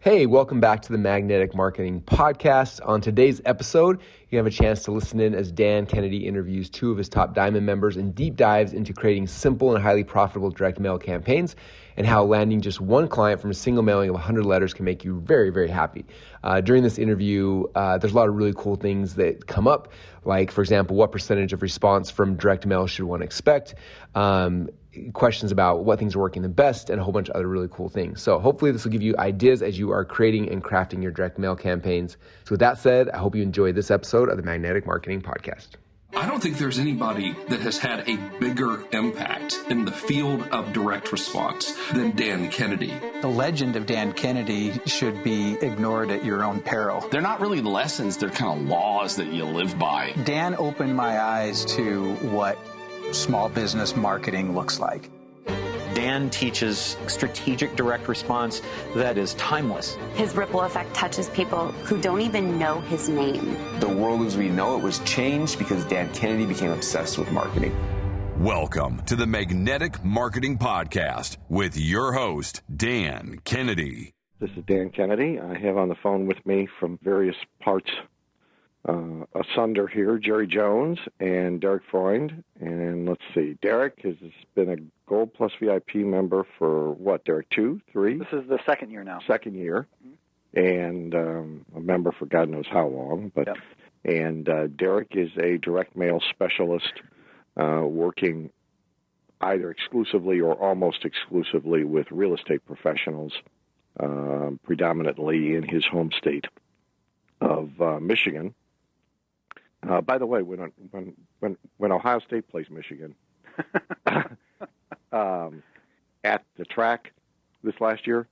Hey, welcome back to the Magnetic Marketing Podcast. On today's episode, you have a chance to listen in as Dan Kennedy interviews two of his top Diamond members and deep dives into creating simple and highly profitable direct mail campaigns and how landing just one client from a single mailing of 100 letters can make you very, very happy. During this interview, there's a lot of really cool things that come up, like, for example, what percentage of response from direct mail should one expect? Questions about what things are working the best, and a whole bunch of other really cool things. So hopefully this will give you ideas as you are creating and crafting your direct mail campaigns. So with that said, I hope you enjoyed this episode of the Magnetic Marketing Podcast. I don't think there's anybody that has had a bigger impact in the field of direct response than Dan Kennedy. The legend of Dan Kennedy should be ignored at your own peril. They're not really lessons, they're kind of laws that you live by. Dan opened my eyes to what small business marketing looks like. Dan teaches strategic direct response that is timeless. His ripple effect touches people who don't even know his name. The world as we know it was changed because Dan Kennedy became obsessed with marketing. Welcome to the Magnetic Marketing Podcast with your host, Dan Kennedy. This is Dan Kennedy. I have on the phone with me from various parts asunder here, Jerry Jones and Derek Freund. And let's see, Derek has been a Gold Plus VIP member for what, Derek, 2, 3? This is the second year now. Second year. And a member for God knows how long. But And Derek is a direct mail specialist working either exclusively or almost exclusively with real estate professionals, predominantly in his home state of Michigan. By the way, when Ohio State plays Michigan at the track this last year,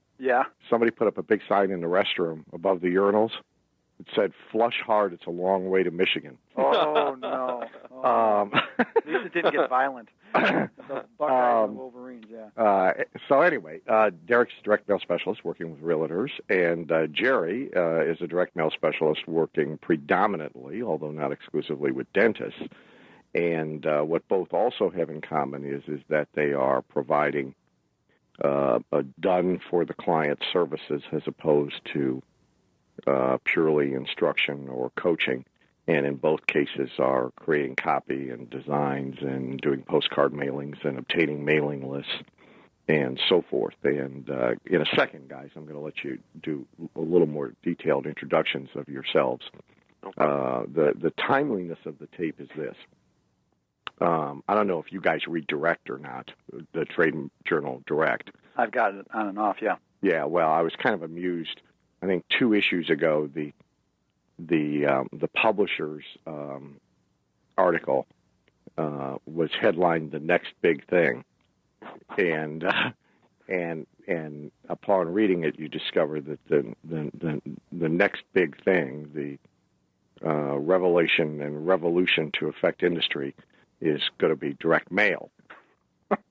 somebody put up a big sign in the restroom above the urinals. It said, "Flush hard, it's a long way to Michigan." Oh, no. At least it didn't get violent. The Buckeyes and Wolverines, So anyway, Derek's a direct mail specialist working with realtors, and Jerry is a direct mail specialist working predominantly, although not exclusively, with dentists. And what both also have in common is that they are providing a done-for-the-client services as opposed to purely instruction or coaching, and in both cases are creating copy and designs and doing postcard mailings and obtaining mailing lists and so forth. And in a second, guys, I'm going to let you do a little more detailed introductions of yourselves. The timeliness of the tape is this. I don't know if you guys read Direct or not, the trade journal Direct. I've got it on and off, Yeah, well, I was kind of amused. I think 2 issues ago, the publisher's article was headlined "The Next Big Thing," and upon reading it, you discover that the next big thing, the revelation and revolution to affect industry, is going to be direct mail.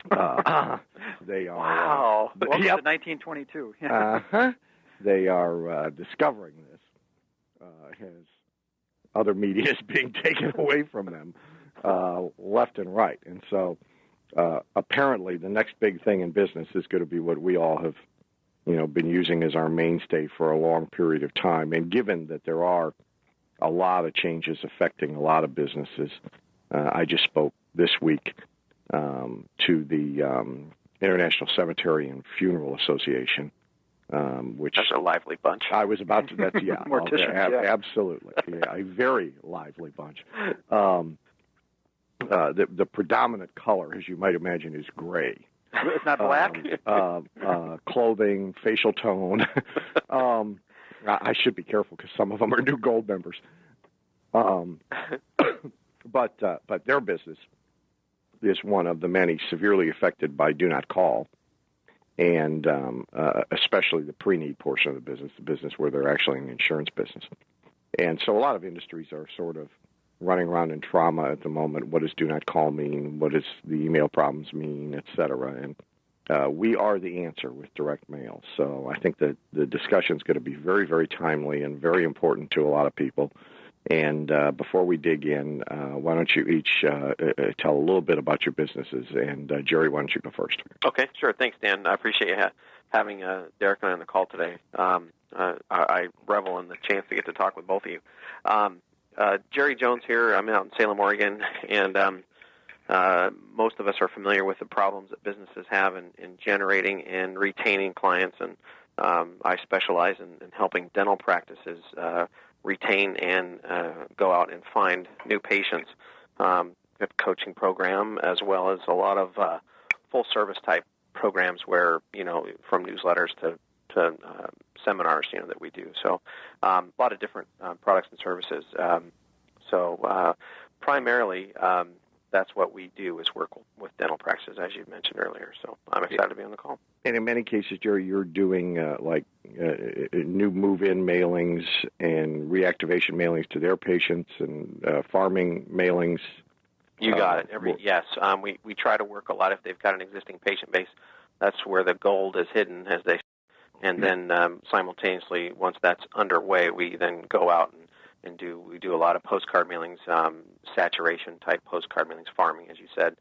They are wow. Welcome to 1922. They are discovering this as other media is being taken away from them left and right. And so apparently the next big thing in business is going to be what we all have been using as our mainstay for a long period of time. And given that there are a lot of changes affecting a lot of businesses, I just spoke this week to the International Cemetery and Funeral Association, which that's a lively bunch. I was about to. That's absolutely, a very lively bunch. The predominant color, as you might imagine, is gray. It's not black. Clothing, facial tone. I should be careful because some of them are new gold members. But their business is one of the many severely affected by do not call. And especially the pre-need portion of the business where they're actually in the insurance business. And so a lot of industries are sort of running around in trauma at the moment. What does do not call mean? What does the email problems mean, et cetera? And we are the answer with direct mail. So I think that the discussion is going to be very, very timely and very important to a lot of people. And before we dig in, why don't you each tell a little bit about your businesses? And Jerry, why don't you go first? Okay, sure. Thanks, Dan. I appreciate you having Derek and I on the call today. I revel in the chance to get to talk with both of you. Jerry Jones here. I'm out in Salem, Oregon, and most of us are familiar with the problems that businesses have in generating and retaining clients, and I specialize in helping dental practices retain and go out and find new patients. A coaching program, as well as a lot of full-service type programs where, from newsletters to seminars, that we do. So a lot of different products and services. Primarily, that's what we do, is work with dental practices, as you mentioned earlier. So I'm excited to be on the call. And in many cases, Jerry, you're doing new move-in mailings and reactivation mailings to their patients and farming mailings. You got it. Yes. We try to work a lot if they've got an existing patient base. That's where the gold is hidden, as they say. And then simultaneously, once that's underway, we then go out and do a lot of postcard mailings, saturation type postcard mailings, farming, as you said.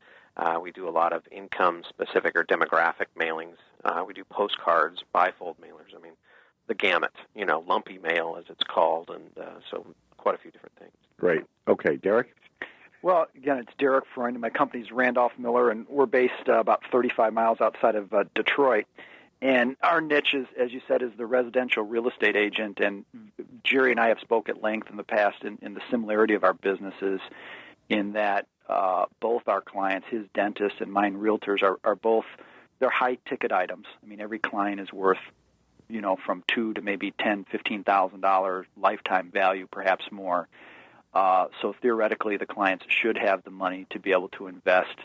We do a lot of income specific or demographic mailings. We do postcards, bifold mailers. I mean, the gamut, lumpy mail, as it's called, and so quite a few different things. Great. Okay, Derek? Well, again, it's Derek Freund, and my company's Randolph Miller, and we're based about 35 miles outside of Detroit. And our niche, is, as you said, is the residential real estate agent. And Jerry and I have spoke at length in the past in the similarity of our businesses, in that both our clients, his dentist and mine realtors, are both, they're high-ticket items. I mean, every client is worth, from $2,000 to maybe $10,000, $15,000 lifetime value, perhaps more. So theoretically, the clients should have the money to be able to invest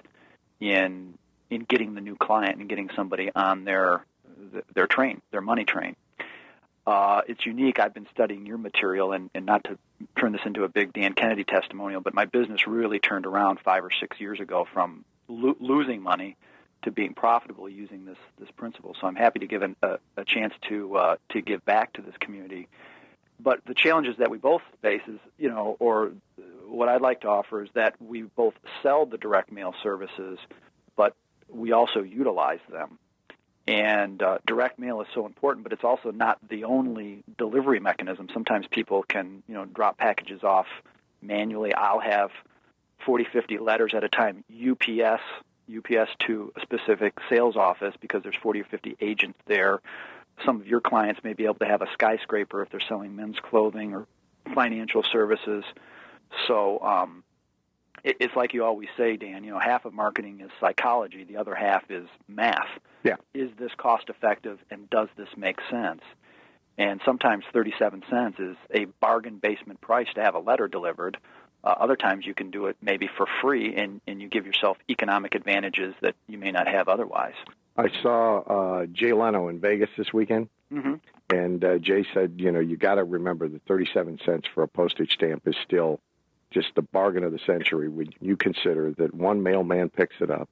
in getting the new client and getting somebody on their train, their money train. It's unique. I've been studying your material, and not to turn this into a big Dan Kennedy testimonial, but my business really turned around 5 or 6 years ago from losing money to being profitable using this principle. So I'm happy to give a chance to give back to this community. But the challenges that we both face is, or what I'd like to offer is that we both sell the direct mail services, but we also utilize them. And direct mail is so important, but it's also not the only delivery mechanism. Sometimes people can, drop packages off manually. I'll have 40, 50 letters at a time, UPS to a specific sales office, because there's 40 or 50 agents there. Some of your clients may be able to have a skyscraper if they're selling men's clothing or financial services. So it's like you always say, Dan, half of marketing is psychology, the other half is math. Yeah. Is this cost effective, and does this make sense? And sometimes 37 cents is a bargain basement price to have a letter delivered. Other times you can do it maybe for free, and you give yourself economic advantages that you may not have otherwise. I saw Jay Leno in Vegas this weekend, and Jay said, you got to remember that 37 cents for a postage stamp is still just the bargain of the century when you consider that one mailman picks it up,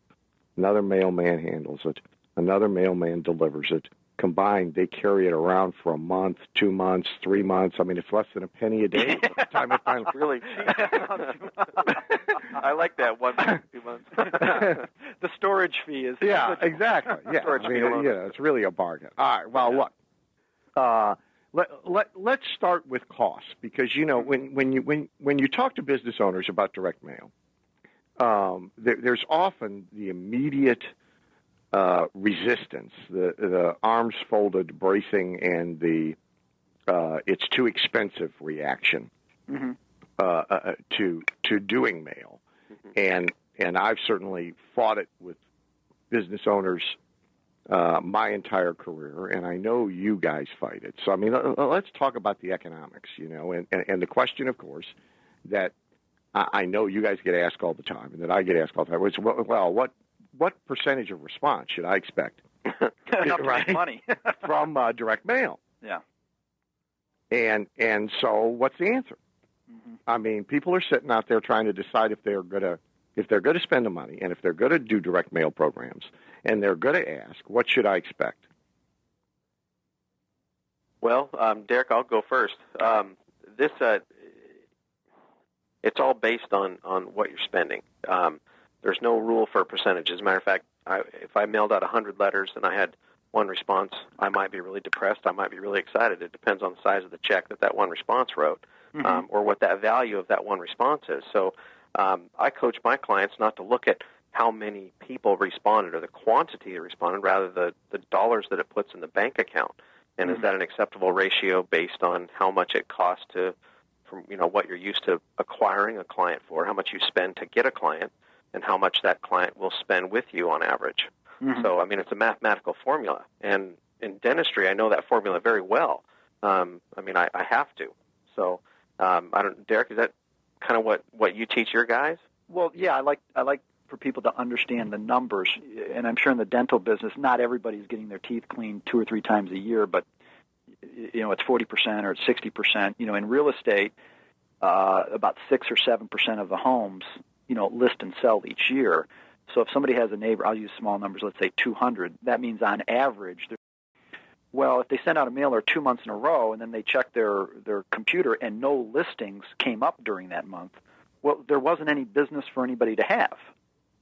another mailman handles it, another mailman delivers it. Combined, they carry it around for a month, 2 months, 3 months. I mean, it's less than a penny a day by the time it finally... Really cheap. I like that, 1 month, 2 months. The storage fee is... Yeah, exactly. Yeah, it's really a bargain. All right, well, look. Let's start with costs, because, when you talk to business owners about direct mail, there's often the immediate... resistance, the arms folded bracing, and the it's too expensive reaction to doing mail, and I've certainly fought it with business owners my entire career, and I know you guys fight it. So I mean, let's talk about the economics, and the question, of course, that I know you guys get asked all the time, and that I get asked all the time, is, well, what percentage of response should I expect money from direct mail? Yeah. And so what's the answer? I mean, people are sitting out there trying to decide if they're going to spend the money, and if they're going to do direct mail programs, and they're going to ask, what should I expect? Well, Derek, I'll go first. It's all based on what you're spending. There's no rule for percentages. As a matter of fact, if I mailed out 100 letters and I had one response, I might be really depressed, I might be really excited. It depends on the size of the check that one response wrote, or what that value of that one response is. So I coach my clients not to look at how many people responded or the quantity that responded, rather the dollars that it puts in the bank account. And is that an acceptable ratio based on how much it costs from what you're used to acquiring a client for, how much you spend to get a client, and how much that client will spend with you on average. So, I mean, it's a mathematical formula. And in dentistry, I know that formula very well. I have to. So, Derek, is that kind of what you teach your guys? Well, yeah, I like for people to understand the numbers. And I'm sure in the dental business, not everybody's getting their teeth cleaned 2 or 3 times a year, but, it's 40% or it's 60%. In real estate, about 6 or 7% of the homes, list and sell each year. So if somebody has a neighbor, I'll use small numbers, let's say 200, that means on average, if they send out a mailer 2 months in a row and then they check their computer and no listings came up during that month, well, there wasn't any business for anybody to have.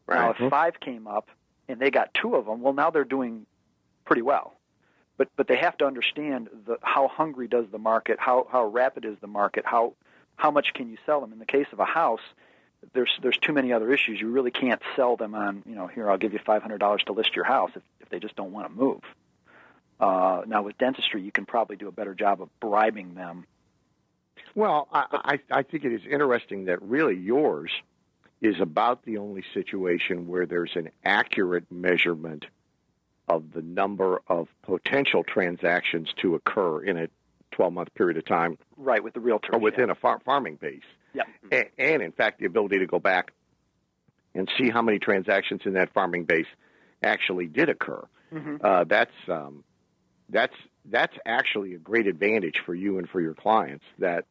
Right. Now, if 5 came up and they got 2 of them, well, now they're doing pretty well. But they have to understand how hungry does the market, how rapid is the market, how much can you sell them. In the case of a house, there's too many other issues. You really can't sell them on, here, I'll give you $500 to list your house if they just don't want to move. Now, with dentistry, you can probably do a better job of bribing them. Well, I think it is interesting that really yours is about the only situation where there's an accurate measurement of the number of potential transactions to occur in a 12-month period of time. Right, with the realtor. Or within a farming base. Yeah. And, in fact, the ability to go back and see how many transactions in that farming base actually did occur. That's actually a great advantage for you and for your clients that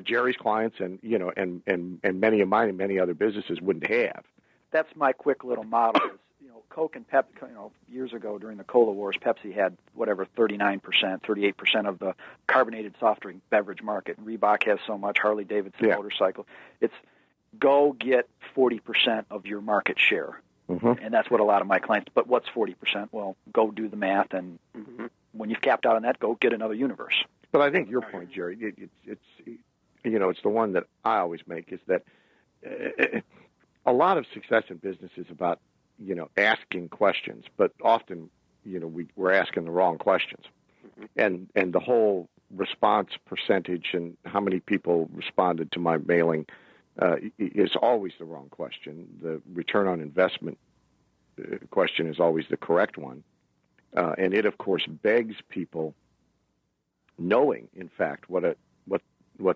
Jerry's clients and many of mine and many other businesses wouldn't have. That's my quick little model. Is, Coke and Pepsi, years ago during the Cola Wars, Pepsi had 39%, 38% of the carbonated soft drink beverage market. Reebok has so much, Harley-Davidson motorcycle. It's go get 40% of your market share. And that's what a lot of my clients, but what's 40%? Well, go do the math, and when you've capped out on that, go get another universe. But I think your point, Jerry, it's the one that I always make, is that a lot of success in business is about, asking questions, but often, we're asking the wrong questions. And the whole response percentage and how many people responded to my mailing is always the wrong question. The return on investment question is always the correct one. And it, of course, begs people knowing, in fact, what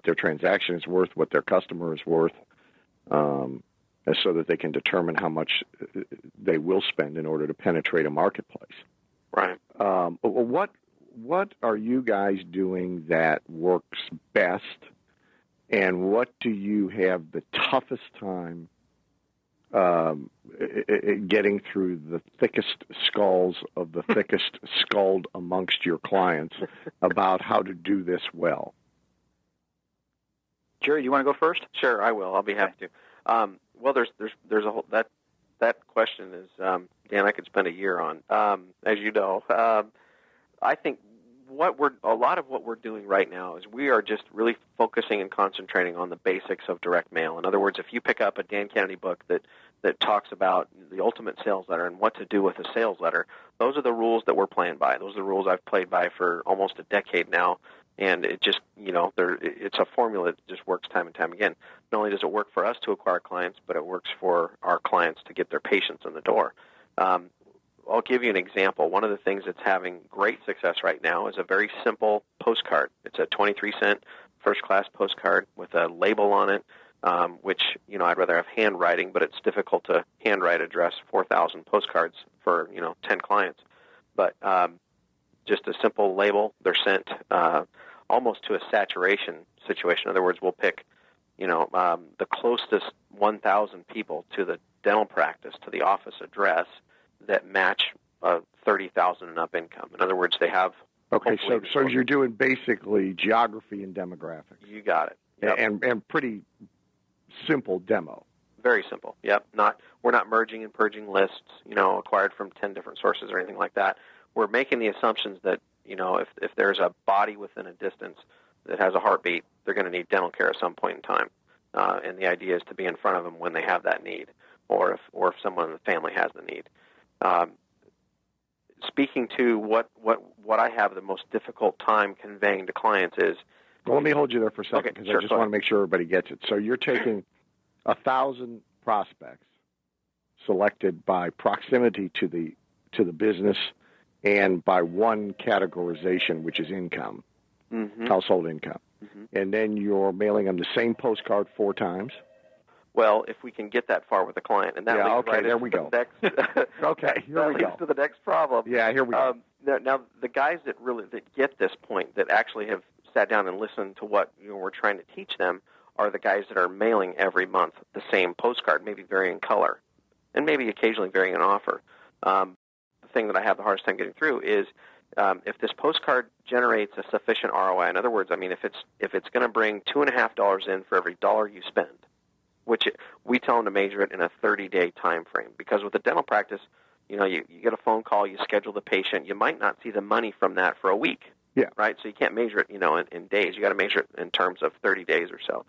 their transaction is worth, what their customer is worth, so that they can determine how much they will spend in order to penetrate a marketplace. Right. What are you guys doing that works best, and what do you have the toughest time getting through the thickest skulls of the thickest skulled amongst your clients about how to do this well? Jerry, do you want to go first? Sure, I will. I'll be happy to. Well, there's a whole that question is Dan, I could spend a year on. As you know, I think a lot of what we're doing right now is we are just really focusing and concentrating on the basics of direct mail. In other words, if you pick up a Dan Kennedy book that talks about the ultimate sales letter and what to do with a sales letter, those are the rules that we're playing by. Those are the rules I've played by for almost a decade now. And it just, it's a formula that just works time and time again. Not only does it work for us to acquire clients, but it works for our clients to get their patients in the door. I'll give you an example. One of the things that's having great success right now is a very simple postcard. It's a 23-cent first-class postcard with a label on it, which, I'd rather have handwriting, but it's difficult to handwrite address 4,000 postcards for, 10 clients. But just a simple label. They're sent almost to a saturation situation. In other words, we'll pick, the closest 1,000 people to the dental practice, to the office address that match 30,000 and up income. In other words, they have... Okay, so you're doing basically geography and demographics. You got it. Yep. And pretty simple demo. Very simple. Yep. We're not merging and purging lists, acquired from 10 different sources or anything like that. We're making the assumptions that, if there's a body within a distance that has a heartbeat, they're going to need dental care at some point in time. And the idea is to be in front of them when they have that need, or if someone in the family has the need. Speaking to what I have the most difficult time conveying to clients is... Well, let me hold you there for a second, because I just want to make sure everybody gets it. So you're taking 1,000 prospects selected by proximity to the business and by one categorization, which is income, household income. And then you're mailing them the same postcard 4 times. Well, if we can get that far with the client, and that leads right there into we go. Okay, here we go. That leads to the next problem. Yeah, here we go. Now, the guys that get this point, that actually have sat down and listened to what we're trying to teach them, are the guys that are mailing every month the same postcard, maybe varying color, and maybe occasionally varying an offer. The thing that I have the hardest time getting through is if this postcard generates a sufficient ROI. In other words, I mean, if it's going to bring $2.50 in for every dollar you spend, which we tell them to measure it in a 30-day time frame. Because with a dental practice, you get a phone call, you schedule the patient, you might not see the money from that for a week. Yeah. Right? So you can't measure it, in days. You got to measure it in terms of 30 days or so.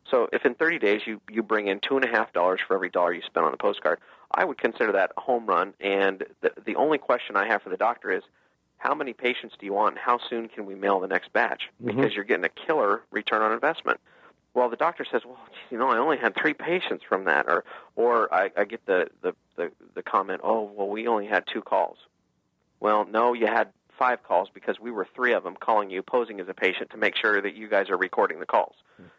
So if in 30 days you bring in $2.50 for every dollar you spend on the postcard, I would consider that a home run. And the only question I have for the doctor is, how many patients do you want, and how soon can we mail the next batch? Because you're getting a killer return on investment. Well, the doctor says, well, I only had 3 patients from that, or I get the comment, oh, well, we only had 2 calls. Well, no, you had 5 calls because we were 3 of them calling you, posing as a patient to make sure that you guys are recording the calls.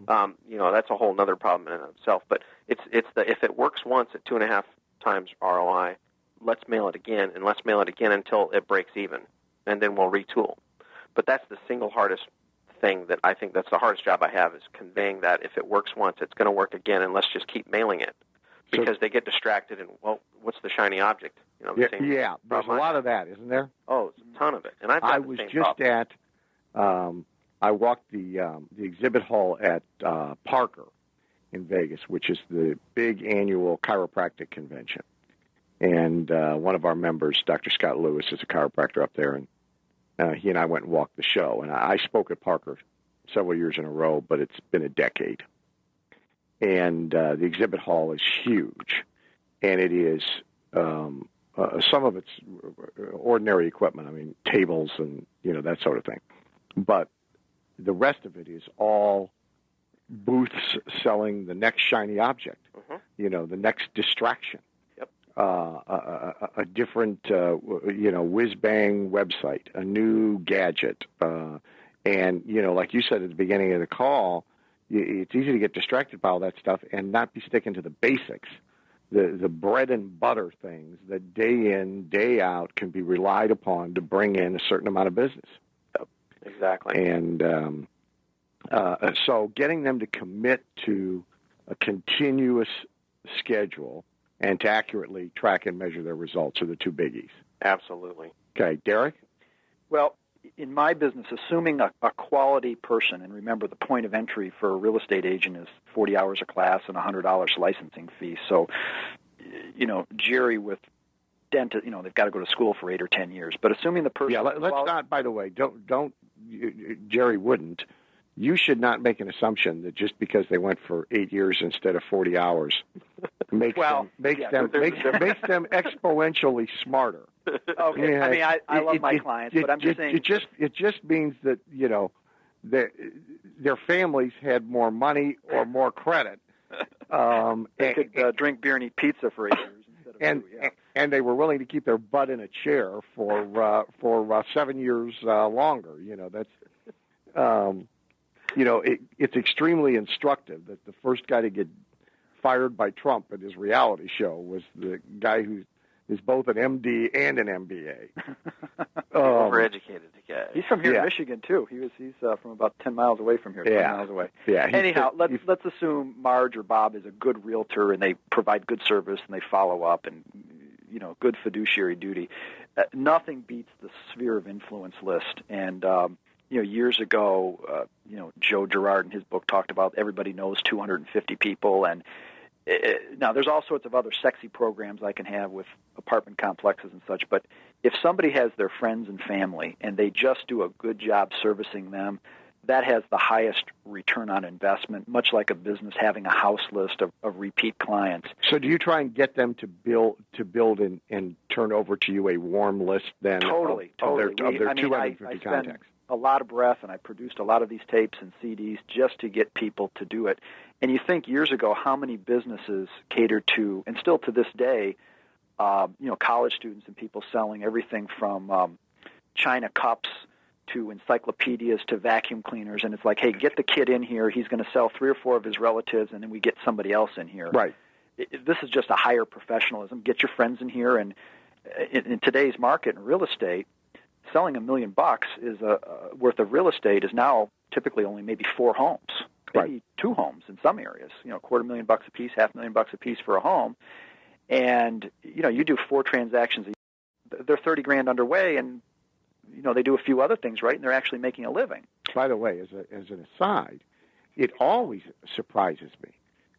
That's a whole other problem in and of itself. But it's if it works once at 2.5 times ROI, let's mail it again, and let's mail it again until it breaks even, and then we'll retool. But that's the single hardest thing that I think that's the hardest job I have, is conveying that if it works once, it's going to work again, and let's just keep mailing it. Because they get distracted and, well, what's the shiny object? There's a lot of that, isn't there? Oh, it's a ton of it. And I was just at, I walked the exhibit hall at Parker in Vegas, which is the big annual chiropractic convention. And one of our members, Dr. Scott Lewis, is a chiropractor up there, and he and I went and walked the show. And I spoke at Parker several years in a row, but it's been a decade. And the exhibit hall is huge, and it is some of it's ordinary equipment. I mean, tables and that sort of thing. But the rest of it is all booths selling the next shiny object, the next distraction. Yep. A different whiz-bang website, a new gadget, and like you said at the beginning of the call. It's easy to get distracted by all that stuff and not be sticking to the basics, the bread and butter things that day in, day out can be relied upon to bring in a certain amount of business. Yep, exactly. And so getting them to commit to a continuous schedule and to accurately track and measure their results are the 2 biggies. Absolutely. Okay, Derek? Well, in my business, assuming a quality person, and remember the point of entry for a real estate agent is 40 hours of class and $100 licensing fee. So, Jerry with dentist, they've got to go to school for 8 or 10 years. But assuming the person... Yeah, let's not, by the way, don't Jerry wouldn't. You should not make an assumption that just because they went for 8 years instead of 40 hours makes them exponentially smarter. Okay, I mean, I love my clients, but I'm just saying it just means that their families had more money or more credit. They could drink beer and eat pizza for 8 years instead of 2. Yeah. And they were willing to keep their butt in a chair for 7 years longer. It's extremely instructive that the first guy to get fired by Trump at his reality show was the guy who is both an MD and an MBA. Overeducated guy. He's from here in Michigan too. He's from about 10 miles away from here. 10 miles away. Yeah. Anyhow, let's assume Marge or Bob is a good realtor and they provide good service and they follow up and good fiduciary duty. Nothing beats the sphere of influence list. And years ago, Joe Girard in his book talked about everybody knows 250 people, and Now, there's all sorts of other sexy programs I can have with apartment complexes and such, but if somebody has their friends and family and they just do a good job servicing them, that has the highest return on investment, much like a business having a house list of repeat clients. So do you try and get them to build and turn over to you a warm list then Totally. of their 250 I contacts? A lot of breath, and I produced a lot of these tapes and CDs just to get people to do it. And you think years ago how many businesses catered to, and still to this day, college students and people selling everything from China cups to encyclopedias to vacuum cleaners, and it's like, hey, get the kid in here. He's going to sell 3 or 4 of his relatives, and then we get somebody else in here. Right. This is just a higher professionalism. Get your friends in here, and in today's market in real estate, selling $1 million is worth of real estate is now typically only maybe 4 homes, maybe 2 homes in some areas. $250,000 a piece, $500,000 a piece for a home, and you do 4 transactions a year. They're $30,000 underway, and they do a few other things right, and they're actually making a living. By the way, as an aside, it always surprises me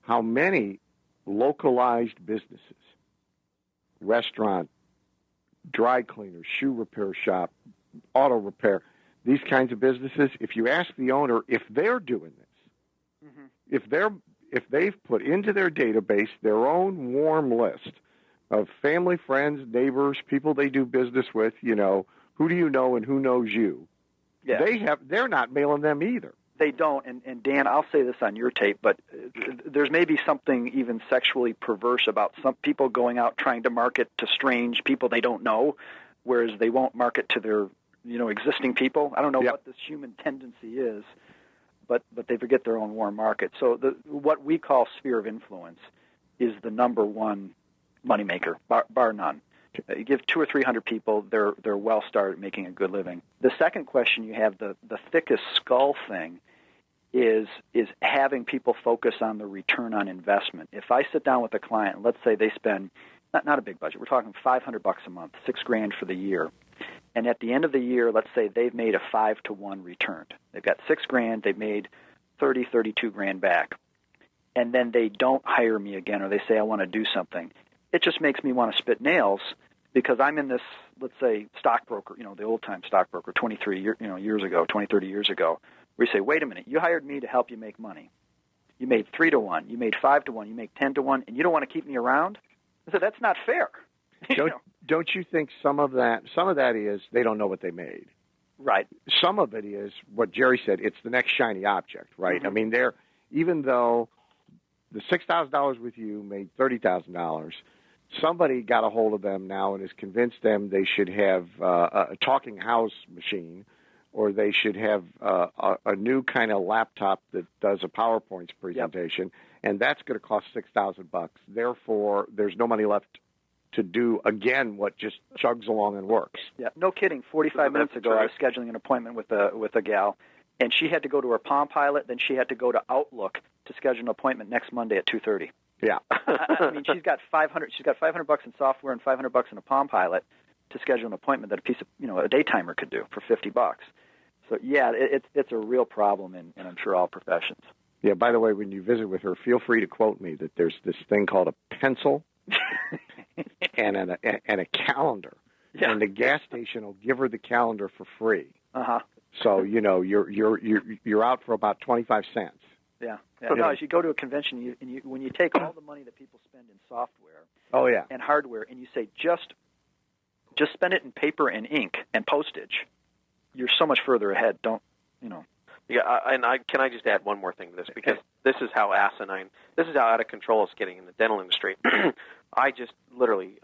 how many localized businesses, restaurant, dry cleaner, shoe repair shop, auto repair, these kinds of businesses, if you ask the owner if they're doing this, if they've put into their database their own warm list of family, friends, neighbors, people they do business with, who do you know and who knows you? Yeah. They're not mailing them either. They don't, and Dan, I'll say this on your tape, but there's maybe something even sexually perverse about some people going out trying to market to strange people they don't know, whereas they won't market to their existing people. I don't know what this human tendency is, but they forget their own warm market. So what we call sphere of influence is the number one moneymaker, bar none. You give 200 or 300 people, they're well started making a good living. The second question you have, the thickest skull thing, is having people focus on the return on investment. If I sit down with a client, let's say they spend not a big budget, we're talking $500 a month, $6,000 for the year, and at the end of the year, let's say they've made a 5-to-1 return. They've got $6,000, they've made $32,000 back, and then they don't hire me again, or they say I want to do something. It just makes me want to spit nails because I'm in this, let's say, stockbroker, the old-time stockbroker, 23 years ago, 20, 30 years ago, where you say, wait a minute, you hired me to help you make money. You made 3-to-1, you made 5-to-1, you make 10-to-1, and you don't want to keep me around? I said, that's not fair. Don't you think some of that is they don't know what they made? Right. Some of it is what Jerry said, it's the next shiny object, right? Mm-hmm. I mean, even though the $6,000 with you made $30,000, somebody got a hold of them now and has convinced them they should have a talking house machine, or they should have a new kind of laptop that does a PowerPoint presentation, and that's going to cost $6,000. Therefore, there's no money left to do, again, what just chugs along and works. Yeah, no kidding. 45 minutes ago, I was scheduling an appointment with a gal, and she had to go to her Palm Pilot, then she had to go to Outlook to schedule an appointment next Monday at 2:30. Yeah. I mean, she's got $500 in software and $500 in a Palm Pilot to schedule an appointment that a piece of, a daytimer could do for $50. So yeah, it's a real problem in I'm sure all professions. Yeah. By the way, when you visit with her, feel free to quote me that there's this thing called a pencil and a calendar, and the gas station will give her the calendar for free. So you're out for about 25 cents. Yeah. No, as you go to a convention, when you take all the money that people spend in software, and hardware, and you say just spend it in paper and ink and postage, you're so much further ahead. Yeah, can I just add one more thing to this, because this is how asinine, this is how out of control it's getting in the dental industry. I just literally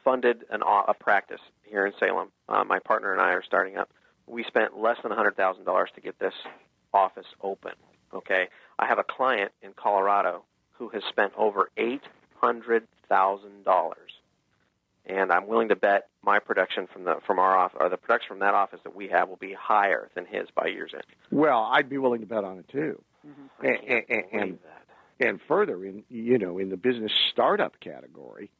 funded a practice here in Salem. My partner and I are starting up. We spent less than $100,000 to get this office open. Okay, I have a client in Colorado who has spent over $800,000, and I'm willing to bet my production from our office, or the production from that office that we have, will be higher than his by year's end. Well, I'd be willing to bet on it too. Mm-hmm. And further, in the business startup category,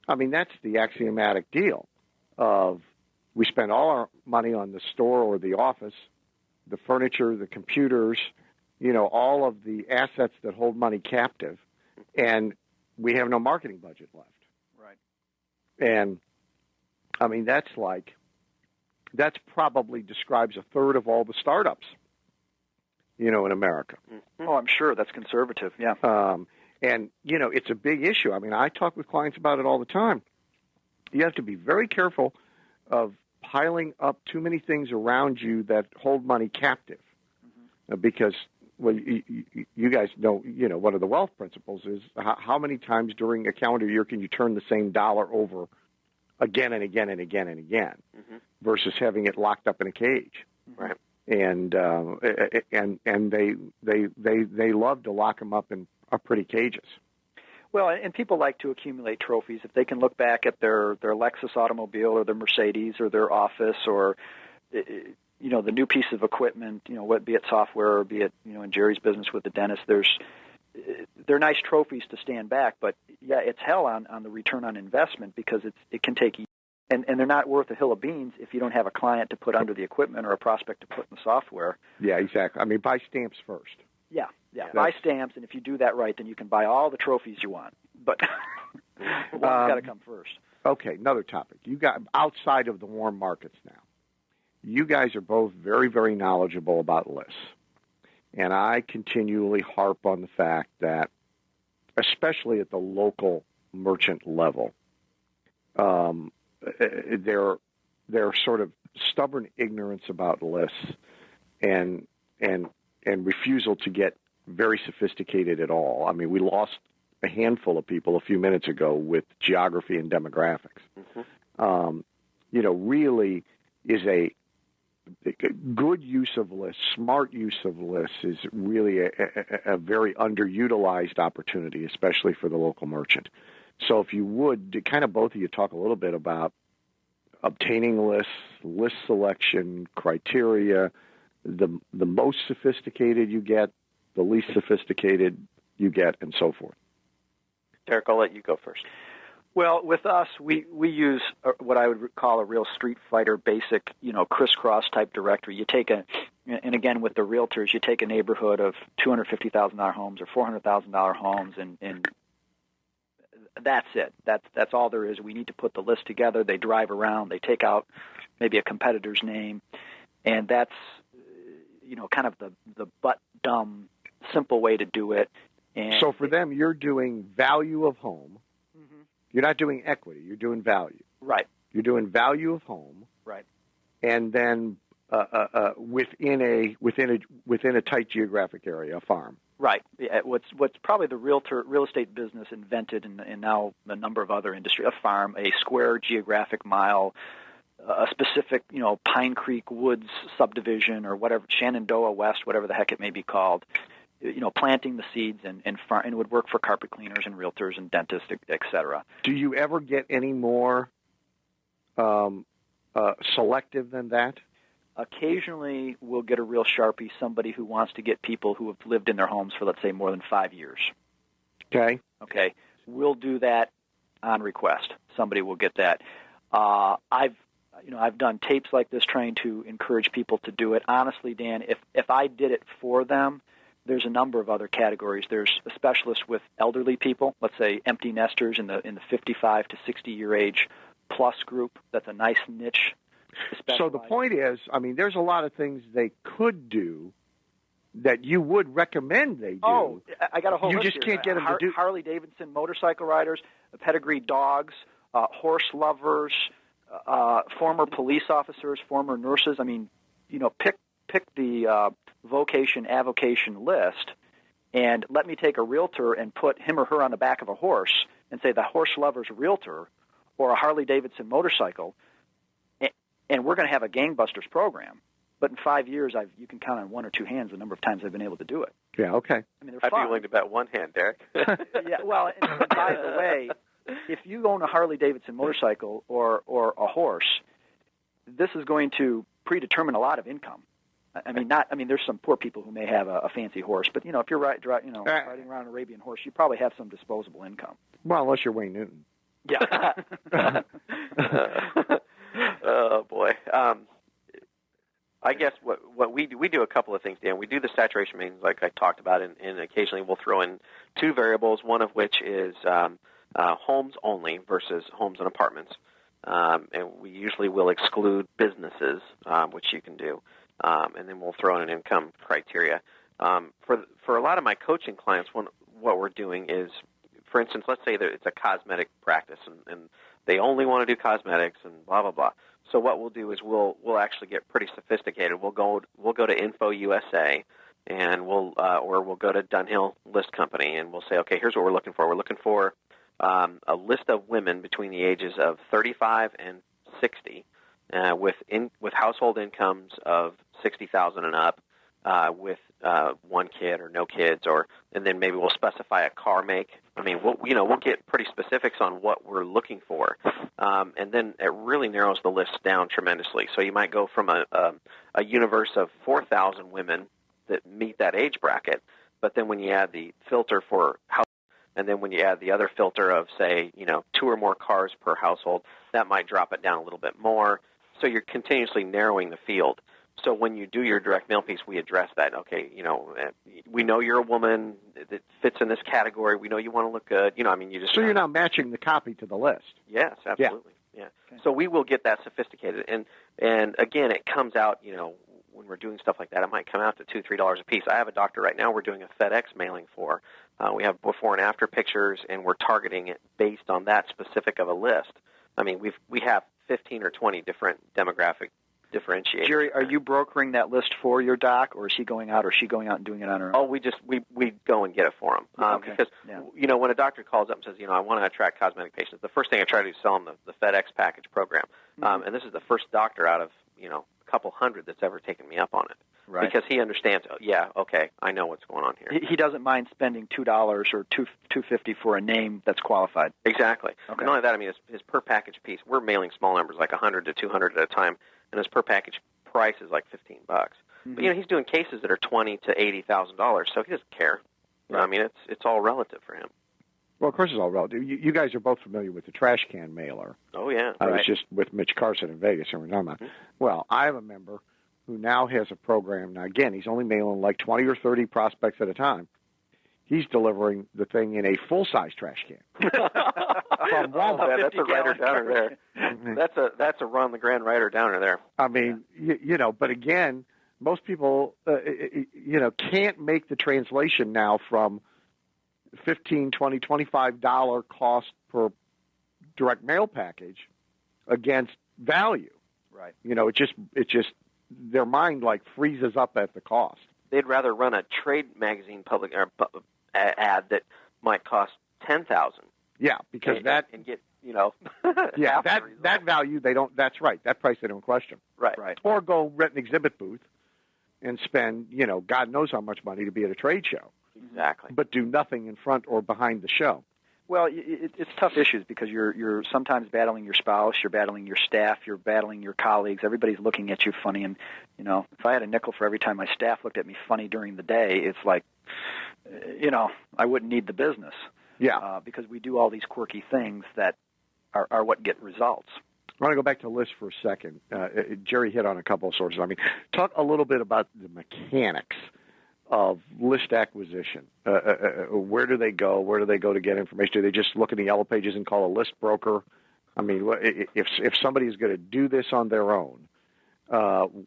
I mean, that's the axiomatic deal of we spend all our money on the store or the office, the furniture, the computers, all of the assets that hold money captive, and we have no marketing budget left. Right. And I mean, that's probably describes a third of all the startups, in America. Oh, I'm sure that's conservative. Yeah. And it's a big issue. I mean, I talk with clients about it all the time. You have to be very careful of piling up too many things around you that hold money captive, because you guys know, one of the wealth principles is how many times during a calendar year can you turn the same dollar over again and again and again and again, versus having it locked up in a cage. Right. And they love to lock them up in pretty cages. Well, and people like to accumulate trophies. If they can look back at their Lexus automobile or their Mercedes or their office or, the new piece of equipment, be it software or be it, in Jerry's business with the dentist, they're nice trophies to stand back. But, yeah, it's hell on the return on investment because it can take years. And they're not worth a hill of beans if you don't have a client to put under the equipment or a prospect to put in the software. Yeah, exactly. I mean, buy stamps first. Yeah. Buy stamps, and if you do that right, then you can buy all the trophies you want. But one's got to come first. Okay, another topic. You got outside of the warm markets now. You guys are both very, very knowledgeable about lists. And I continually harp on the fact that, especially at the local merchant level, their sort of stubborn ignorance about lists and refusal to get very sophisticated at all. I mean, we lost a handful of people a few minutes ago with geography and demographics. Really is a good use of lists, smart use of lists is really a very underutilized opportunity, especially for the local merchant. So if you would, kind of both of you talk a little bit about obtaining lists, list selection, criteria, the most sophisticated you get, the least sophisticated you get, and so forth. Derek, I'll let you go first. Well, with us, we use what I would call a real Street Fighter basic, crisscross type directory. You take and again with the realtors, you take a neighborhood of $250,000 homes or $400,000 homes, and that's it. That's all there is. We need to put the list together. They drive around. They take out maybe a competitor's name, and that's kind of the butt-dumb, simple way to do it. And so for them, you're doing value of home. You're not doing equity. You're doing value. Right. You're doing value of home. Right. And then within a tight geographic area, a farm. Right. What's probably the real estate business invented, and now a number of other industries, a farm, a square geographic mile, a specific, Pine Creek Woods subdivision or whatever, Shenandoah West, whatever the heck it may be called. Planting the seeds and it would work for carpet cleaners and realtors and dentists, et cetera. Do you ever get any more selective than that? Occasionally, we'll get a real Sharpie, somebody who wants to get people who have lived in their homes for, let's say, more than 5 years. Okay. We'll do that on request. Somebody will get that. I've done tapes like this trying to encourage people to do it. Honestly, Dan, if I did it for them, there's a number of other categories. There's a specialist with elderly people, let's say empty nesters in the 55 to 60 year age plus group. That's a nice niche. So the point is, I mean, there's a lot of things they could do that you would recommend they do. Oh, I got a whole list. You just can't get them to do. Harley Davidson motorcycle riders, pedigreed dogs, horse lovers, former police officers, former nurses. I mean, pick the vocation, avocation list, and let me take a realtor and put him or her on the back of a horse and say the horse lover's realtor or a Harley Davidson motorcycle, and we're going to have a gangbusters program. But in 5 years, you can count on one or two hands the number of times I've been able to do it. Yeah, okay. I mean, I'd be willing to bet one hand, Derek. Yeah, well, and by the way, if you own a Harley Davidson motorcycle or a horse, this is going to predetermine a lot of income. There's some poor people who may have a fancy horse, but if you're riding around an Arabian horse, you probably have some disposable income. Well, unless you're Wayne Newton. Yeah. Oh boy. I guess what we do a couple of things, Dan. We do the saturation mailings like I talked about, and occasionally we'll throw in two variables, one of which is homes only versus homes and apartments. And we usually will exclude businesses, which you can do, and then we'll throw in an income criteria. For a lot of my coaching clients, what we're doing is, for instance, let's say that it's a cosmetic practice, and they only want to do cosmetics and blah, blah, blah. So what we'll do is we'll actually get pretty sophisticated. We'll go to Info USA, and we'll go to Dunhill List Company, and we'll say, okay, here's what we're looking for. We're looking for a list of women between the ages of 35 and 60 with household incomes of $60,000 and up, with one kid or no kids, and then maybe we'll specify a car make. I mean, we'll get pretty specifics on what we're looking for, and then it really narrows the list down tremendously. So you might go from a universe of 4,000 women that meet that age bracket, but then when you add the filter for house, and then when you add the other filter of, say, 2 or more cars per household, that might drop it down a little bit more. So you're continuously narrowing the field. So when you do your direct mail piece, we address that. Okay, we know you're a woman that fits in this category. We know you want to look good. You just. So you're now matching the copy to the list. Yes, absolutely. Yeah. Okay. So we will get that sophisticated, and again, it comes out. When we're doing stuff like that, it might come out to $2-3 a piece. I have a doctor right now we're doing a FedEx mailing for. We have before and after pictures, and we're targeting it based on that specific of a list. I mean, we have 15 or 20 different demographic differentiators. Jerry, are you brokering that list for your doc, or is he going out, and doing it on her own? Oh, we go and get it for him. Okay. Because, when a doctor calls up and says, I want to attract cosmetic patients, the first thing I try to do is sell them the FedEx package program. Mm-hmm. And this is the first doctor out of, a couple hundred that's ever taken me up on it. Right. Because he understands, okay, I know what's going on here. He doesn't mind spending $2 or $2.50 for a name that's qualified. Exactly. Okay. And not only that, I mean, his per package piece, we're mailing small numbers, like 100 to 200 at a time, and his per package price is like $15. Mm-hmm. But he's doing cases that are $20,000 to $80,000, so he doesn't care. Right. I mean, it's all relative for him. Well, of course, it's all relative. You guys are both familiar with the trash can mailer. Oh yeah. I was just with Mitch Carson in Vegas, and we're talking about. Well, I have a member who now has a program. Now, again, he's only mailing like 20 or 30 prospects at a time. He's delivering the thing in a full-size trash can. From Walmart. That's a rider downer there. That's a Ron the Grand rider downer there. I mean, but again, most people, can't make the translation now from $15, $20, $25 cost per direct mail package against value. Right. It just their mind like freezes up at the cost. They'd rather run a trade magazine public ad that might cost $10,000. Yeah, because and get yeah, that value they don't. That's right. That price they don't question. Right. Or go rent an exhibit booth and spend God knows how much money to be at a trade show. Exactly. But do nothing in front or behind the show. Well, it's tough issues because you're sometimes battling your spouse, you're battling your staff, you're battling your colleagues. Everybody's looking at you funny, and if I had a nickel for every time my staff looked at me funny during the day, it's like, I wouldn't need the business. Yeah. Because we do all these quirky things that are what get results. I want to go back to lists for a second. Jerry hit on a couple of sources. I mean, talk a little bit about the mechanics of list acquisition. Where do they go? Where do they go to get information? Do they just look in the yellow pages and call a list broker? I mean, if somebody is going to do this on their own,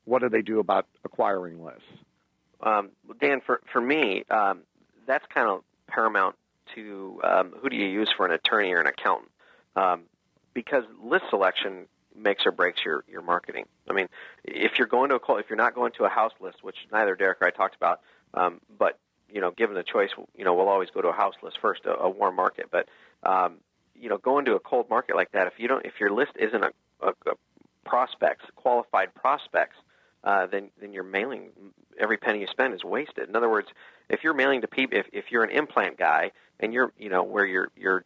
what do they do about acquiring lists? Dan, for me, that's kind of paramount to who do you use for an attorney or an accountant, because list selection makes or breaks your marketing. I mean, if you're not going to a house list, which neither Derek or I talked about, but given the choice, we'll always go to a house list first, a warm market. But going to a cold market like that, if your list isn't a qualified prospects, then your mailing, every penny you spend is wasted. In other words, if you're mailing to people, if you're an implant guy and you're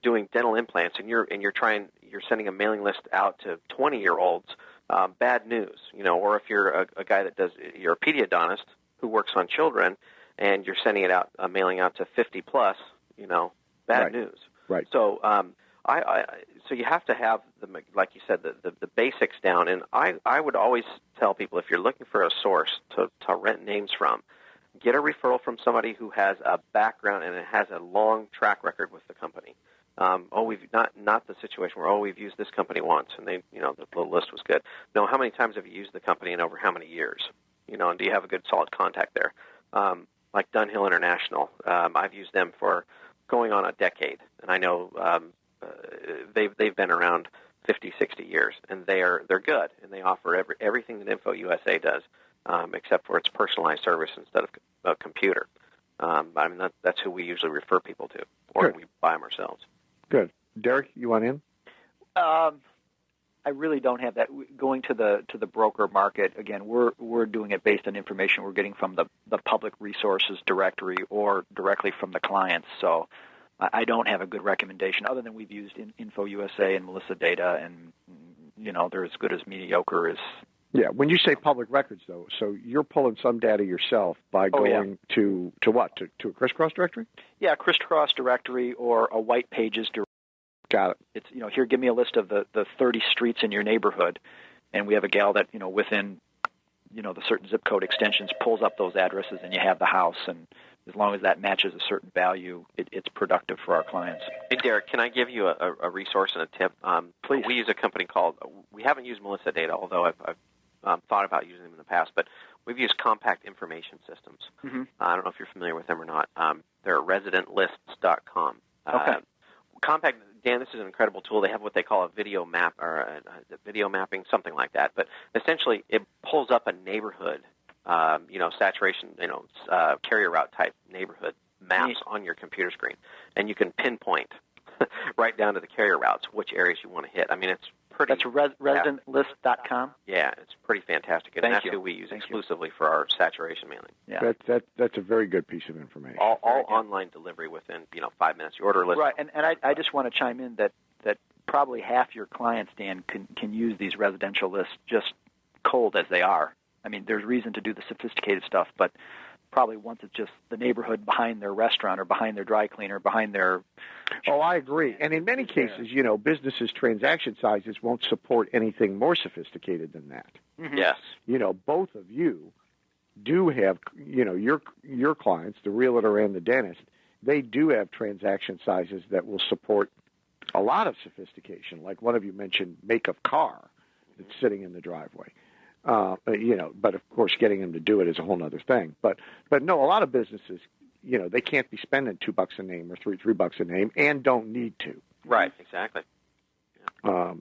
doing dental implants and you're sending a mailing list out to 20-year-olds, bad news. Or if you're a guy you're a pediatrician who works on children and you're sending it out, mailing out to 50 plus, bad news. Right. So so you have to have like you said, the basics down. And I would always tell people, if you're looking for a source to rent names from, get a referral from somebody who has a background and it has a long track record with the company. We've not the situation where we've used this company once and they the list was good. No, how many times have you used the company and over how many years? And do you have a good solid contact there? Like Dunhill International, I've used them for going on a decade, and I know they've been around 50, 60 years, and they're good, and they offer everything that Info USA does, except for its personalized service instead of a computer. That's who we usually refer people to, or Good. we buy them ourselves. Good. Derek, you want in? I really don't have that. Going to the broker market, again, we're doing it based on information we're getting from the public resources directory or directly from the clients. So I don't have a good recommendation other than we've used Info USA and Melissa Data, and they're as good as mediocre as. Yeah, when you say public records, though, so you're pulling some data yourself by going to what? To a crisscross directory? Yeah, crisscross directory or a white pages directory. Got it. It's here. Give me a list of the 30 streets in your neighborhood, and we have a gal that within the certain zip code extensions pulls up those addresses, and you have the house. And as long as that matches a certain value, it's productive for our clients. Hey, Derek, can I give you a resource and a tip? Please. We use a company called. We haven't used Melissa Data, although I've thought about using them in the past, but we've used Compact Information Systems. Mm-hmm. I don't know if you're familiar with them or not. They're residentlists.com. Okay. Compact, Dan, this is an incredible tool. They have what they call a video map or a video mapping, something like that. But essentially, it pulls up a neighborhood, saturation, carrier route type neighborhood maps on your computer screen, and you can pinpoint right down to the carrier routes which areas you want to hit. I mean, it's pretty. That's residentlist.com. Yeah, it's pretty fantastic, and that's who we use exclusively for our saturation mailing. Yeah, that's a very good piece of information. All online delivery within 5 minutes. You order a list. Right, and I just want to chime in that probably half your clients, Dan, can use these residential lists just cold as they are. I mean, there's reason to do the sophisticated stuff, but probably once it's just the neighborhood behind their restaurant or behind their dry cleaner, behind their... Oh, I agree. And in many cases, businesses' transaction sizes won't support anything more sophisticated than that. Mm-hmm. Yes. Both of you do have, your clients, the realtor and the dentist, they do have transaction sizes that will support a lot of sophistication. Like one of you mentioned, make of car that's sitting in the driveway. But of course, getting them to do it is a whole other thing. But no, a lot of businesses, they can't be spending $2 a name or $3 a name, and don't need to. Right, exactly. Yeah.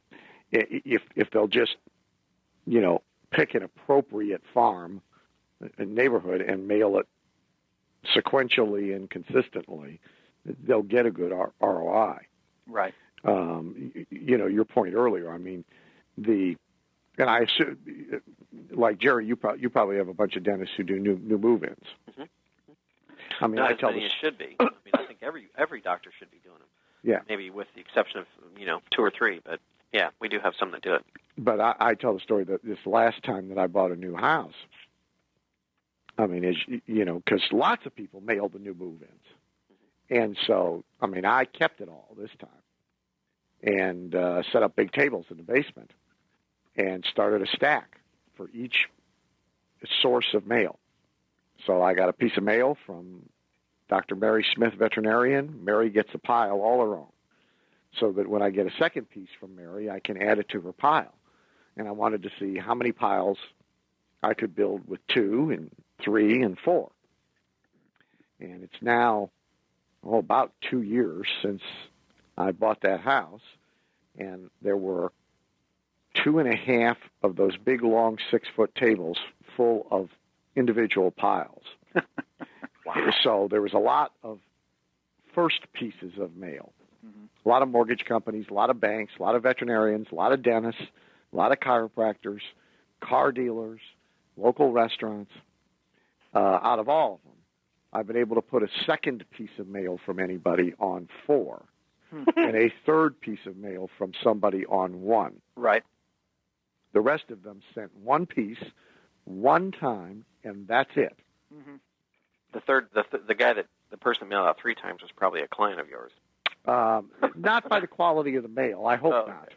If they'll just, pick an appropriate farm, a neighborhood, and mail it sequentially and consistently, they'll get a good ROI. Right. Your point earlier. I mean, and I assume, like Jerry, you probably have a bunch of dentists who do new move-ins. Mm-hmm. I mean, not I as tell many as should be. I mean, I think every doctor should be doing them. Yeah. Maybe with the exception of 2 or 3, but yeah, we do have some that do it. But I tell the story that this last time that I bought a new house. I mean, because lots of people mail the new move-ins, and so I mean, I kept it all this time, and set up big tables in the basement. And started a stack for each source of mail. So I got a piece of mail from Dr. Mary Smith, veterinarian. Mary gets a pile all her own. So that when I get a second piece from Mary, I can add it to her pile. And I wanted to see how many piles I could build with 2 and 3 and 4. And it's now about 2 years since I bought that house. And there were 2.5 of those big, long 6-foot tables full of individual piles. Wow. So there was a lot of first pieces of mail. Mm-hmm. A lot of mortgage companies, a lot of banks, a lot of veterinarians, a lot of dentists, a lot of chiropractors, car dealers, local restaurants. Out of all of them, I've been able to put a second piece of mail from anybody on 4 and a third piece of mail from somebody on 1. Right. The rest of them sent one piece, one time, and that's it. Mm-hmm. The person mailed out 3 times was probably a client of yours. Not by the quality of the mail. I hope not.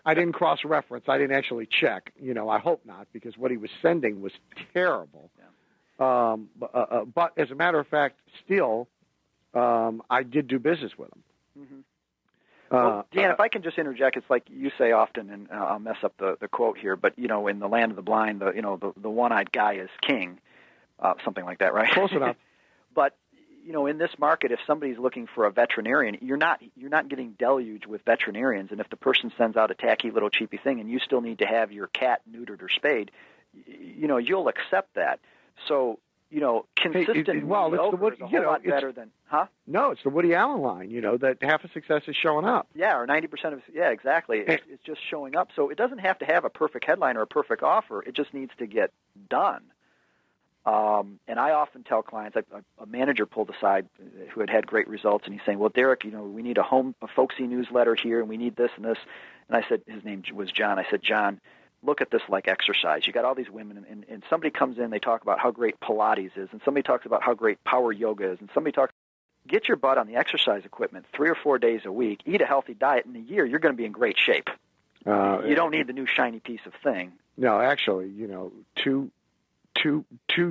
I didn't cross-reference. I didn't actually check. I hope not, because what he was sending was terrible. Yeah. But as a matter of fact, still, I did do business with him. Mm-hmm. Well, Dan, if I can just interject, it's like you say often, and I'll mess up the quote here, but, in the land of the blind, the one-eyed guy is king, something like that, right? Close enough. But, in this market, if somebody's looking for a veterinarian, you're not getting deluged with veterinarians, and if the person sends out a tacky little cheapy thing and you still need to have your cat neutered or spayed, you'll accept that. So, consistent it's the Woody, is a whole lot better than, huh? No, it's the Woody Allen line, that half of success is showing up. Yeah, or 90% of, yeah, exactly. It's just showing up. So it doesn't have to have a perfect headline or a perfect offer. It just needs to get done. And I often tell clients, a manager pulled aside who had great results, and he's saying, well, Derek, we need a folksy newsletter here, and we need this and this. And I said, his name was John. I said, John, look at this like exercise. You got all these women, and somebody comes in, they talk about how great Pilates is, and somebody talks about how great power yoga is, and somebody talks, get your butt on the exercise equipment 3 or 4 days a week, eat a healthy diet, in a year, you're going to be in great shape. You don't need the new shiny piece of thing. No, actually, two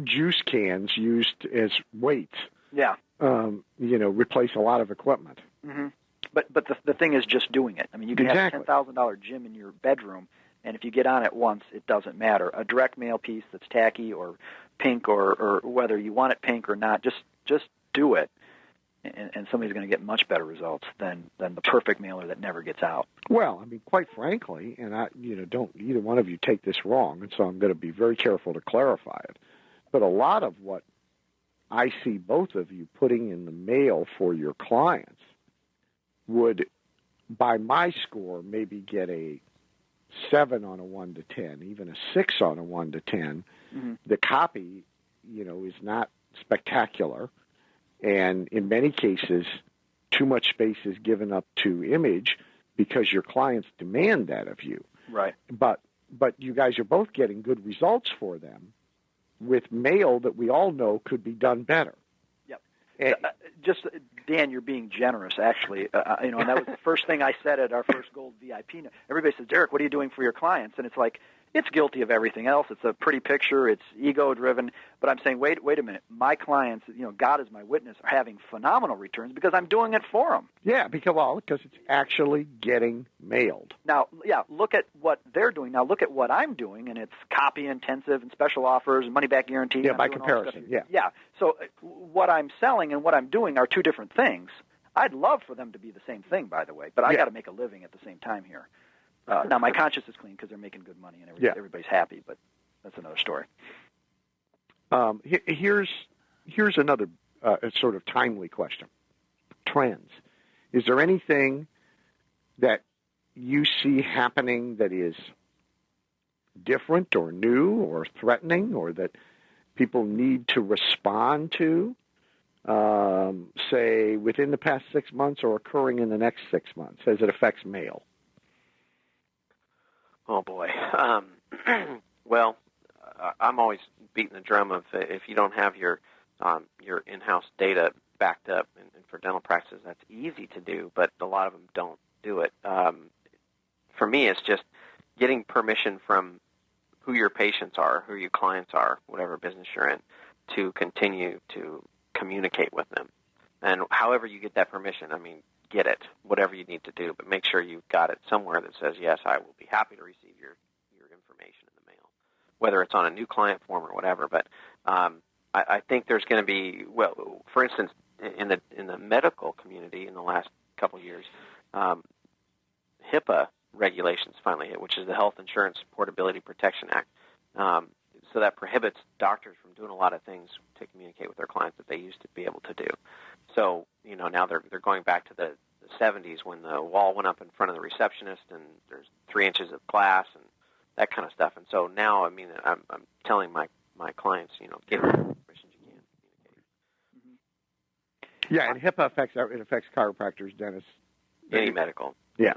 juice cans used as weights. Yeah. Replace a lot of equipment. Mm-hmm. But the thing is just doing it. I mean, you can have a $10,000 gym in your bedroom, and if you get on it once, it doesn't matter. A direct mail piece that's tacky or pink or whether you want it pink or not, just do it, and somebody's going to get much better results than the perfect mailer that never gets out. Well, I mean, quite frankly, and don't either one of you take this wrong, and so I'm going to be very careful to clarify it. But a lot of what I see both of you putting in the mail for your clients would, by my score, maybe get a 7 on a 1 to 10, even a 6 on a 1 to 10. Mm-hmm. The copy, is not spectacular. And in many cases, too much space is given up to image because your clients demand that of you. Right. But you guys are both getting good results for them with mail that we all know could be done better. Yep. Just, Dan, you're being generous, actually. And that was the first thing I said at our first Gold VIP. Everybody says, Derek, what are you doing for your clients? And it's like, it's guilty of everything else. It's a pretty picture. It's ego-driven. But I'm saying, wait a minute. My clients, God is my witness, are having phenomenal returns because I'm doing it for them. Yeah, because it's actually getting mailed. Now, yeah, look at what they're doing. Now, look at what I'm doing, and it's copy-intensive and special offers and money-back guarantee. Yeah, by comparison, yeah. Yeah, so what I'm selling and what I'm doing are two different things. I'd love for them to be the same thing, by the way, but I got to make a living at the same time here. Now, my conscience is clean because they're making good money and everybody's happy, but that's another story. Here's another sort of timely question. Trends. Is there anything that you see happening that is different or new or threatening or that people need to respond to, say, within the past 6 months or occurring in the next 6 months as it affects mail? Oh, boy. Well, I'm always beating the drum of if you don't have your in-house data backed up, and for dental practices, that's easy to do, but a lot of them don't do it. For me, it's just getting permission from who your patients are, who your clients are, whatever business you're in, to continue to communicate with them. And however you get that permission, get it, whatever you need to do, but make sure you've got it somewhere that says, yes, I will be happy to receive your information in the mail, whether it's on a new client form or whatever. But I think there's going to be, well, for instance, in the medical community in the last couple of years, HIPAA regulations finally hit, which is the Health Insurance Portability Protection Act. So that prohibits doctors from doing a lot of things to communicate with their clients that they used to be able to do. So, now they're going back to the 70s when the wall went up in front of the receptionist and there's 3 inches of glass and that kind of stuff. And so now, I'm telling my clients, get the permission you can communicate. Yeah, and HIPAA affects chiropractors, dentists. Any medical. Yeah.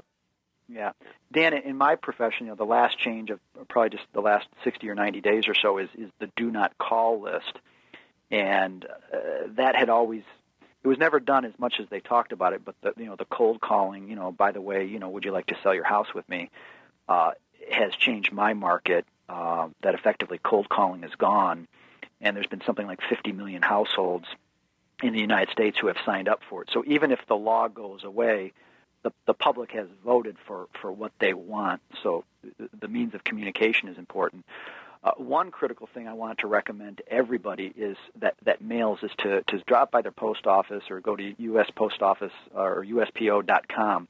Yeah. Dan, in my profession, the last change of probably just the last 60 or 90 days or so is the do not call list. And that had always it was never done as much as they talked about it. But the cold calling, by the way, would you like to sell your house with me, has changed my market. That effectively cold calling is gone, and there's been something like 50 million households in the United States who have signed up for it. So even if the law goes away, the public has voted for what they want. So the means of communication is important. One critical thing I wanted to recommend to everybody is that mails is to drop by their post office or go to U.S. Post Office or USPO.com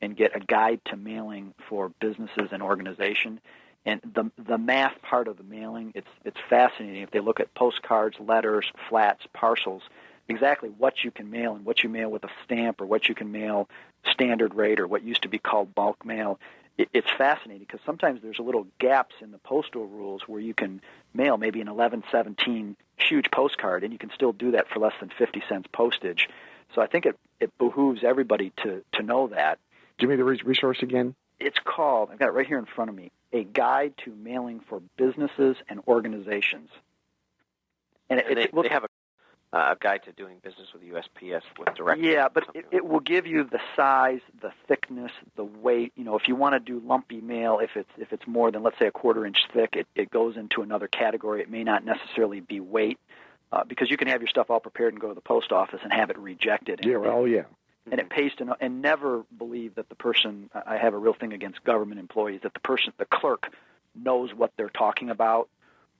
and get a guide to mailing for businesses and organizations. And the math part of the mailing, it's fascinating. If they look at postcards, letters, flats, parcels, exactly what you can mail and what you mail with a stamp or what you can mail standard rate or what used to be called bulk mail, it's fascinating because sometimes there's a little gaps in the postal rules where you can mail maybe an 1117 huge postcard and you can still do that for less than 50 cents postage. So I think it behooves everybody to know that. Give me the resource again. It's called, I've got it right here in front of me, A Guide to Mailing for Businesses and Organizations. And they have a guide to doing business with USPS with direct. Yeah, but it will give you the size, the thickness, the weight. If you want to do lumpy mail, if it's more than, let's say, a 1/4 inch thick, it goes into another category. It may not necessarily be weight, because you can have your stuff all prepared and go to the post office and have it rejected. And it pays to know, and never believe that the person, I have a real thing against government employees, that the clerk knows what they're talking about,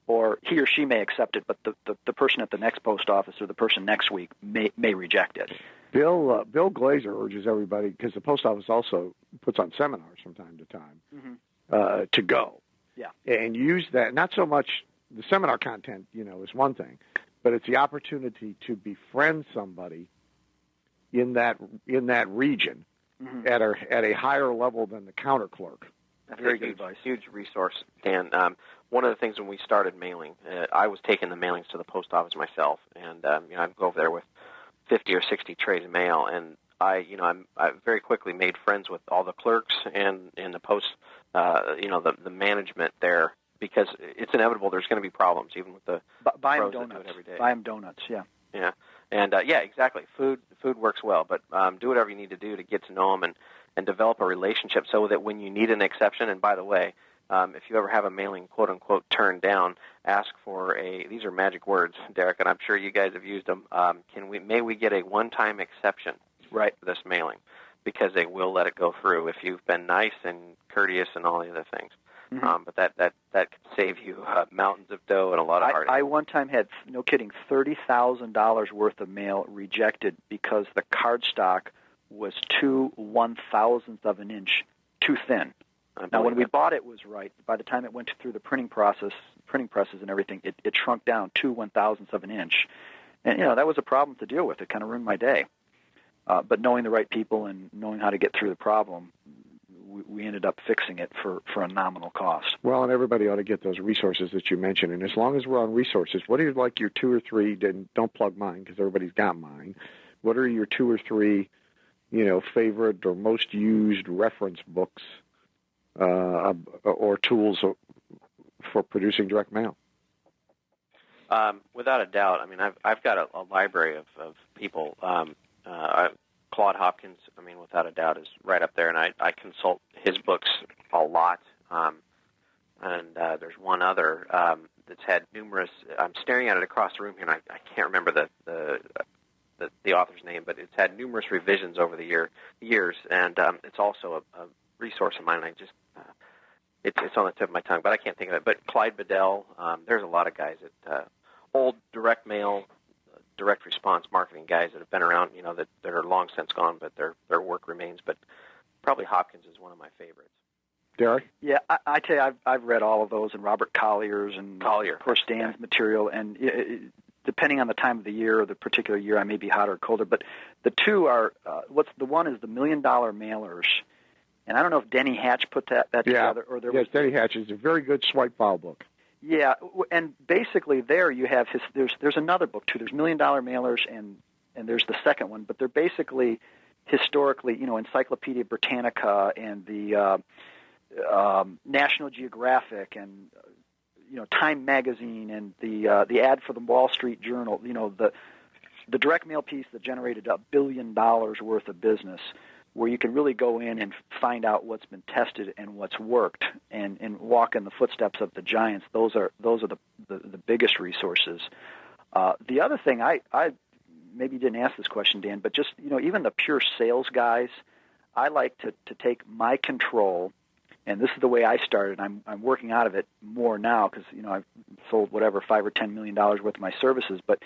or he or she may accept it, but the person at the next post office or the person next week may reject it. Bill Glazer urges everybody, because the post office also puts on seminars from time to time, to go. Yeah. And use that, not so much the seminar content, is one thing, but it's the opportunity to befriend somebody in that region at a higher level than the counter clerk. That's very good advice. Huge resource. And one of the things when we started mailing, I was taking the mailings to the post office myself, and I'd go over there with 50 or 60 trays of mail, and I very quickly made friends with all the clerks and the post, the management there, because it's inevitable. There's going to be problems, even with the buy pros them that do it every day. Buy them donuts, yeah. Yeah, and exactly. Food works well, but do whatever you need to do to get to know them and develop a relationship, so that when you need an exception. And by the way, if you ever have a mailing quote unquote turned down, ask for these are magic words, Derek, and I'm sure you guys have used them. May we get a one-time exception for this mailing, because they will let it go through if you've been nice and courteous and all the other things. But that could save you mountains of dough and a lot of heartache. I one time had, no kidding, $30,000 worth of mail rejected because the cardstock was 2/1000th of an inch too thin. Now, when we bought it was right. By the time it went through the printing presses and everything, it shrunk down 2/1000th of an inch. And, that was a problem to deal with. It kind of ruined my day. But knowing the right people and knowing how to get through the problem, we ended up fixing it for a nominal cost. Well, and everybody ought to get those resources that you mentioned. And as long as we're on resources, what are like your 2 or 3, don't plug mine because everybody's got mine. What are your 2 or 3, favorite or most used reference books or tools for producing direct mail? Without a doubt. I mean, I've got a library of people. Claude Hopkins, without a doubt, is right up there, and I consult his books a lot. And there's one other that's had numerous. I'm staring at it across the room here, and I can't remember the author's name, but it's had numerous revisions over the years, and it's also a resource of mine. And it's on the tip of my tongue, but I can't think of it. But Clyde Bedell, there's a lot of guys that old direct mail, direct response marketing guys that have been around, that are long since gone, but their work remains. But probably Hopkins is one of my favorites. Derek? Yeah, I tell you, I've read all of those, and Robert Collier's, and of course Dan's material, and depending on the time of the year or the particular year, I may be hotter or colder. But the two are, the one is the $1 Million Mailers, and I don't know if Denny Hatch put that together, or there was. Yes, Denny Hatch is a very good swipe file book. Yeah, and basically there you have there's another book too. There's $1 Million Mailers, and there's the second one, but they're basically historically, Encyclopedia Britannica and the National Geographic and Time Magazine and the ad for the Wall Street Journal. the direct mail piece that generated $1 billion worth of business, where you can really go in and find out what's been tested and what's worked, and walk in the footsteps of the giants. Those are the biggest resources. The other thing, I maybe didn't ask this question, Dan, but just, even the pure sales guys, I like to take my control, and this is the way I started. I'm working out of it more now because, I've sold whatever, $5 or $10 million worth of my services, but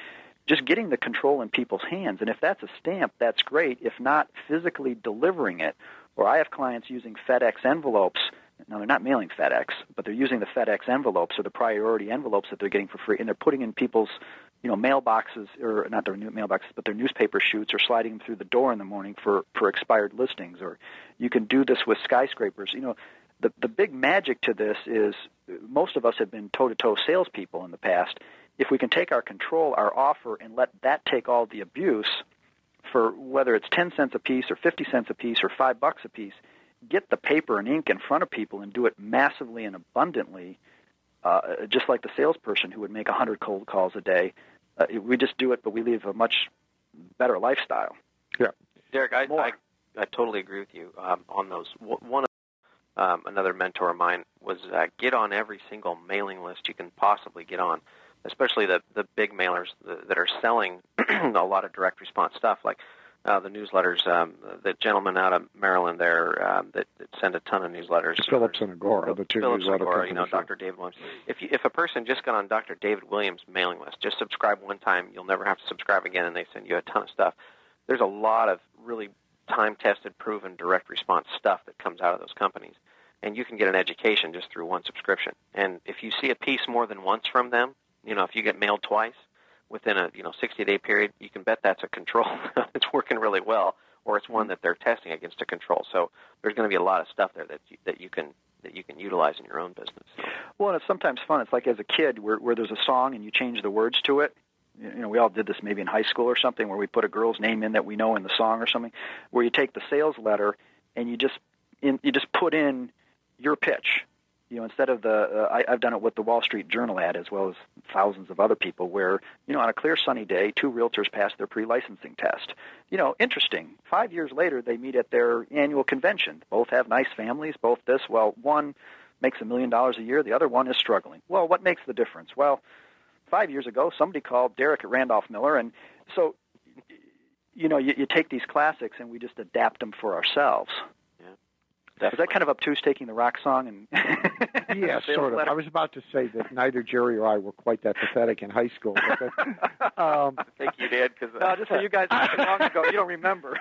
just getting the control in people's hands. And if that's a stamp, that's great. If not, physically delivering it. Or I have clients using FedEx envelopes. Now, they're not mailing FedEx, but they're using the FedEx envelopes or the priority envelopes that they're getting for free, and they're putting in people's mailboxes, or not their new mailboxes, but their newspaper chutes, or sliding them through the door in the morning for expired listings. Or you can do this with skyscrapers. The big magic to this is most of us have been toe-to-toe salespeople in the past. If we can take our control, our offer, and let that take all the abuse for whether it's 10 cents a piece or 50 cents a piece or $5 a piece, get the paper and ink in front of people and do it massively and abundantly, just like the salesperson who would make 100 cold calls a day. We just do it, but we live a much better lifestyle. Yeah, Derek, I totally agree with you on those. One of another mentor of mine was get on every single mailing list you can possibly get on, especially the big mailers that are selling a lot of direct response stuff, like the newsletters. The gentleman out of Maryland there that send a ton of newsletters. Phillips and Agora, the two Phillips newsletter and Agora, companies. Dr. David Williams. If a person just got on Dr. David Williams' mailing list, just subscribe one time, you'll never have to subscribe again, and they send you a ton of stuff. There's a lot of really time-tested, proven direct response stuff that comes out of those companies, and you can get an education just through one subscription. And if you see a piece more than once from them, if you get mailed twice within a 60-day period, you can bet that's a control that's working really well, or it's one that they're testing against a control. So there's going to be a lot of stuff there that you can utilize in your own business. Well, and it's sometimes fun. It's like as a kid where there's a song and you change the words to it. We all did this maybe in high school or something, where we put a girl's name in that we know in the song or something, where you take the sales letter and you just put in your pitch. Instead of I've done it with the Wall Street Journal ad, as well as thousands of other people, where, on a clear sunny day, 2 realtors passed their pre-licensing test. Interesting. 5 years later, they meet at their annual convention. Both have nice families, both this. Well, one makes $1 million a year. The other one is struggling. Well, what makes the difference? Well, 5 years ago, somebody called Derek at Randolph Miller, and so, you take these classics and we just adapt them for ourselves. Definitely. Is that kind of obtuse, taking the rock song and yeah, sort of. I was about to say that neither Jerry or I were quite that pathetic in high school. But I think you did, because just so you guys long ago, you don't remember.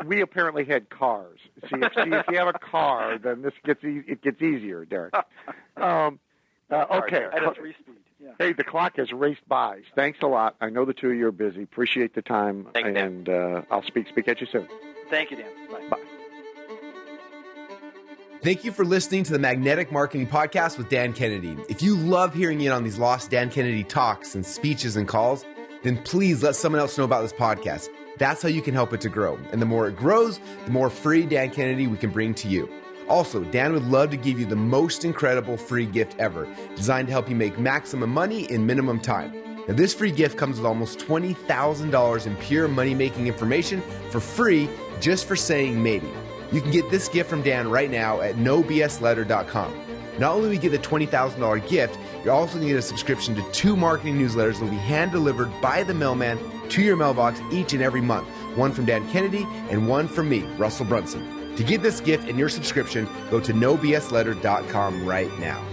We apparently had cars. See, if you have a car, then it gets easier, Derek. Okay. At a 3-speed. Yeah. Hey, the clock has raced by. Thanks a lot. I know the two of you are busy. Appreciate the time, and I'll speak at you soon. Thank you, Dan. Bye. Bye. Thank you for listening to the Magnetic Marketing Podcast with Dan Kennedy. If you love hearing in on these lost Dan Kennedy talks and speeches and calls, then please let someone else know about this podcast. That's how you can help it to grow. And the more it grows, the more free Dan Kennedy we can bring to you. Also, Dan would love to give you the most incredible free gift ever, designed to help you make maximum money in minimum time. Now, this free gift comes with almost $20,000 in pure money-making information for free, just for saying maybe. You can get this gift from Dan right now at nobsletter.com. Not only will you get the $20,000 gift, you're also going to get a subscription to 2 marketing newsletters that will be hand-delivered by the mailman to your mailbox each and every month. One from Dan Kennedy and one from me, Russell Brunson. To get this gift and your subscription, go to nobsletter.com right now.